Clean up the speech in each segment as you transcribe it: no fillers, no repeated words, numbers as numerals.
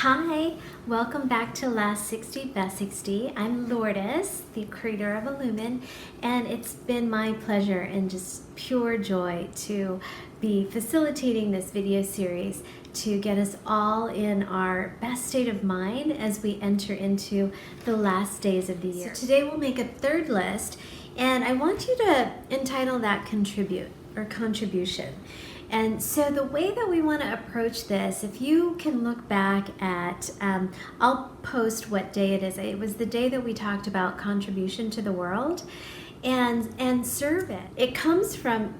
Hi, welcome back to Last 60 Best 60. I'm Lourdes, the creator of Illumin, and it's been my pleasure and just pure joy to be facilitating this video series to get us all in our best state of mind as we enter into the last days of the year. So today we'll make a third list, and I want you to entitle that Contribute or Contribution. And so the way that we want to approach this, if you can look back at, I'll post what day it is. It was the day that we talked about contribution to the world and serve it. It comes from,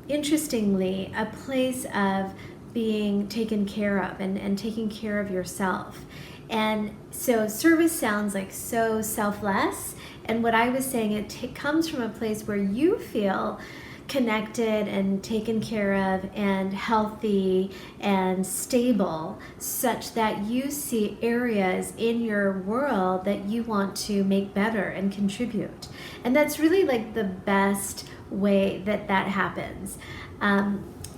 interestingly, a place of being taken care of and taking care of yourself. And so service sounds like so selfless. And what I was saying, it comes from a place where you feel connected and taken care of and healthy and stable, such that you see areas in your world that you want to make better and contribute. And that's really like the best way that happens.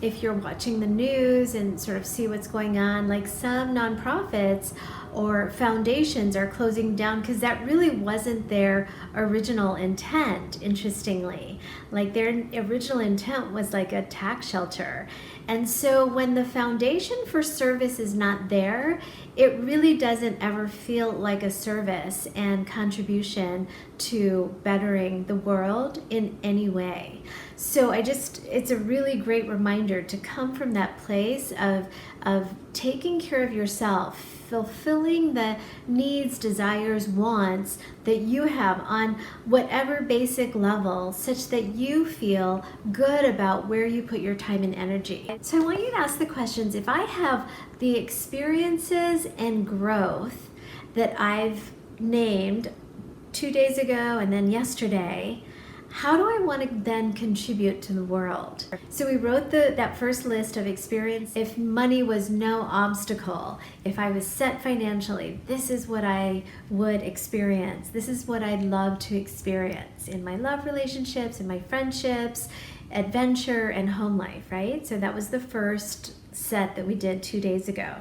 If you're watching the news and sort of see what's going on, like some nonprofits or foundations are closing down because that really wasn't their original intent, interestingly. Like their original intent was like a tax shelter. And so when the foundation for service is not there, it really doesn't ever feel like a service and contribution to bettering the world in any way. So it's a really great reminder to come from that place of taking care of yourself, fulfilling the needs, desires, wants that you have on whatever basic level, such that you feel good about where you put your time and energy. So I want you to ask the questions: if I have the experiences and growth that I've named 2 days ago and then yesterday, how do I want to then contribute to the world? So we wrote that first list of experience. If money was no obstacle, if I was set financially, this is what I would experience. This is what I'd love to experience in my love relationships, in my friendships, adventure, and home life, right? So that was the first set that we did 2 days ago.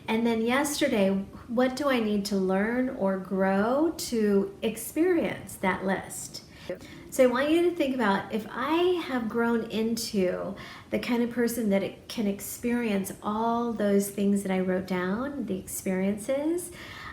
And then yesterday, what do I need to learn or grow to experience that list? So I want you to think about, if I have grown into the kind of person that it can experience all those things that I wrote down, the experiences,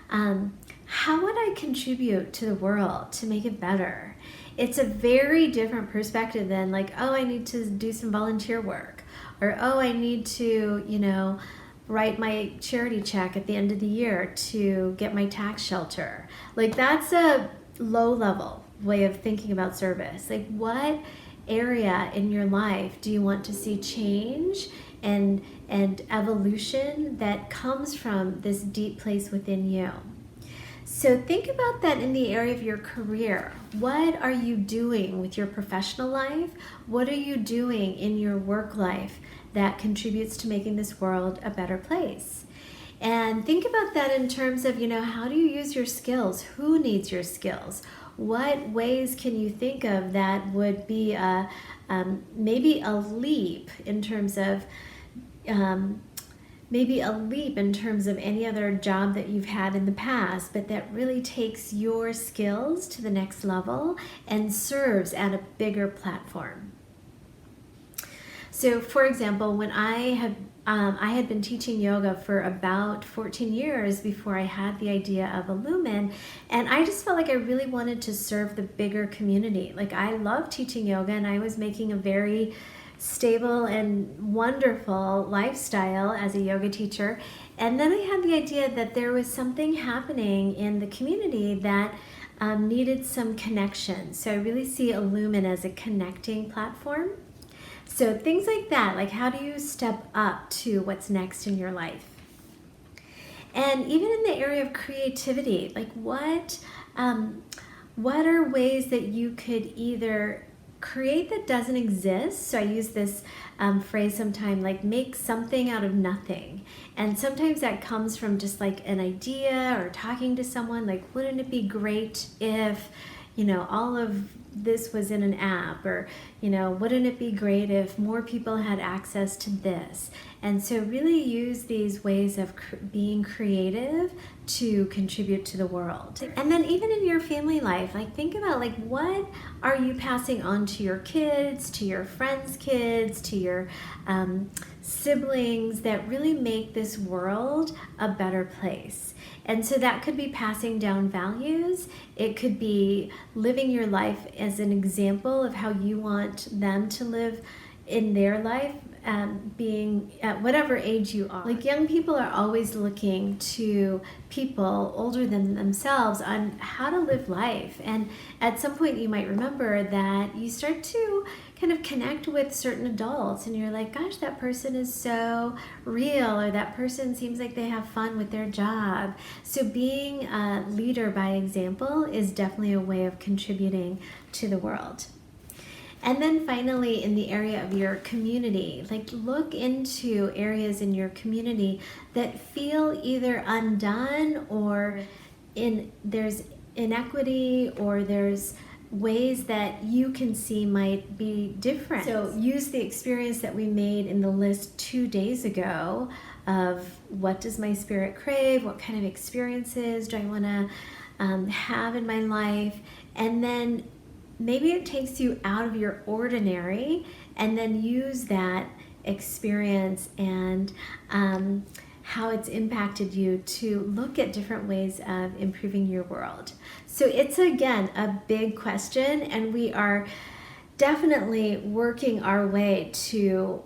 how would I contribute to the world to make it better? It's a very different perspective than like, oh, I need to do some volunteer work, or oh, I need to, write my charity check at the end of the year to get my tax shelter. Like that's a low level way of thinking about service. Like what area in your life do you want to see change and evolution that comes from this deep place within you? So think about that in the area of your career. What are you doing with your professional life? What are you doing in your work life that contributes to making this world a better place? And think about that in terms of, how do you use your skills? Who needs your skills? What ways can you think of that would be maybe a leap in terms of any other job that you've had in the past, but that really takes your skills to the next level and serves at a bigger platform. So, for example, when I had been teaching yoga for about 14 years before I had the idea of Illumin, and I just felt like I really wanted to serve the bigger community. Like I love teaching yoga, and I was making a very stable and wonderful lifestyle as a yoga teacher. And then I had the idea that there was something happening in the community that needed some connection. So I really see Illumin as a connecting platform. So things like that, like how do you step up to what's next in your life? And even in the area of creativity, like what are ways that you could either create that doesn't exist? So I use this phrase sometimes, like make something out of nothing. And sometimes that comes from just like an idea or talking to someone, like wouldn't it be great if, all of this was in an app, or, wouldn't it be great if more people had access to this? And so really use these ways of being creative to contribute to the world. And then even in your family life, think about what are you passing on to your kids, to your friends' kids, to your siblings, that really make this world a better place. And so that could be passing down values. It could be living your life as an example of how you want them to live in their life, being at whatever age you are. Young people are always looking to people older than themselves on how to live life. And at some point you might remember that you start to kind of connect with certain adults and you're like, gosh, that person is so real, or that person seems like they have fun with their job. So being a leader by example is definitely a way of contributing to the world. And then finally, in the area of your community, look into areas in your community that feel either undone, or there's inequity, or there's ways that you can see might be different. So use the experience that we made in the list 2 days ago of what does my spirit crave, what kind of experiences do I want to have in my life, and then maybe it takes you out of your ordinary, and then use that experience and how it's impacted you to look at different ways of improving your world. So it's, again, a big question, and we are definitely working our way to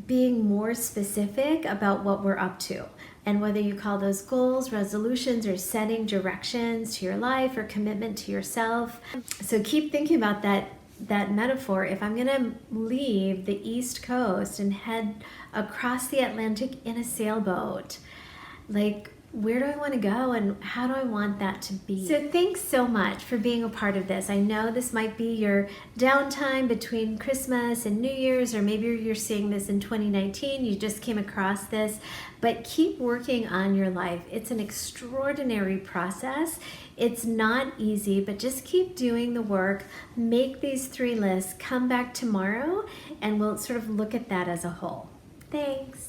being more specific about what we're up to. And whether you call those goals, resolutions, or setting directions to your life, or commitment to yourself. So keep thinking about that metaphor. If I'm going to leave the East Coast and head across the Atlantic in a sailboat, where do I want to go, and how do I want that to be? So thanks so much for being a part of this. I know this might be your downtime between Christmas and New Year's, or maybe you're seeing this in 2019, you just came across this, but keep working on your life. It's an extraordinary process. It's not easy, but just keep doing the work. Make these 3 lists, come back tomorrow, and we'll sort of look at that as a whole. Thanks.